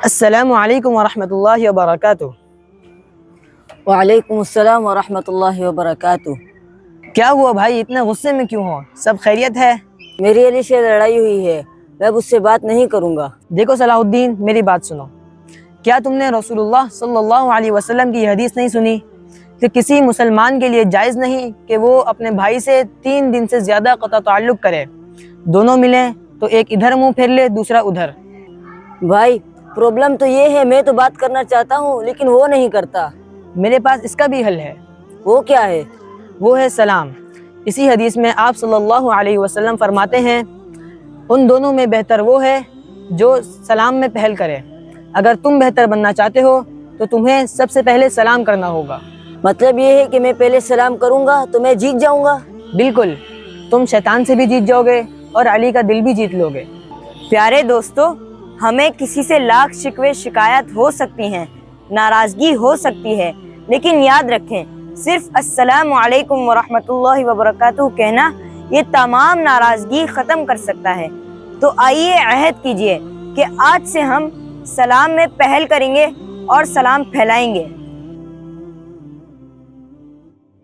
السلام علیکم ورحمۃ اللہ وبرکاتہ۔ وعلیکم السلام ورحمۃ اللہ وبرکاتہ۔ کیا ہوا بھائی، اتنے غصے میں کیوں ہو؟ سب خیریت ہے؟ میری علی سے لڑائی ہوئی ہے، میں اب اس سے بات نہیں کروں گا۔ دیکھو صلاح الدین، میری بات سنو۔ کیا تم نے رسول اللہ صلی اللہ علیہ وسلم کی حدیث نہیں سنی کہ کسی مسلمان کے لیے جائز نہیں کہ وہ اپنے بھائی سے 3 دن سے زیادہ قطع تعلق کرے، دونوں ملیں تو ایک ادھر منہ پھیر لے دوسرا ادھر۔ بھائی پرابلم تو یہ ہے، میں تو بات کرنا چاہتا ہوں لیکن وہ نہیں کرتا۔ میرے پاس اس کا بھی حل ہے۔ وہ کیا ہے؟ وہ ہے سلام۔ اسی حدیث میں آپ صلی اللہ علیہ وسلم فرماتے ہیں، ان دونوں میں بہتر وہ ہے جو سلام میں پہل کرے۔ اگر تم بہتر بننا چاہتے ہو تو تمہیں سب سے پہلے سلام کرنا ہوگا۔ مطلب یہ ہے کہ میں پہلے سلام کروں گا تو میں جیت جاؤں گا؟ بالکل، تم شیطان سے بھی جیت جاؤ گے اور علی کا دل بھی جیت لو گے۔ پیارے دوستو، ہمیں کسی سے لاکھ شکوے شکایت ہو سکتی ہیں، ناراضگی ہو سکتی ہے، لیکن یاد رکھیں صرف السلام علیکم ورحمۃ اللہ وبرکاتہ کہنا یہ تمام ناراضگی ختم کر سکتا ہے۔ تو آئیے عہد کیجئے کہ آج سے ہم سلام میں پہل کریں گے اور سلام پھیلائیں گے۔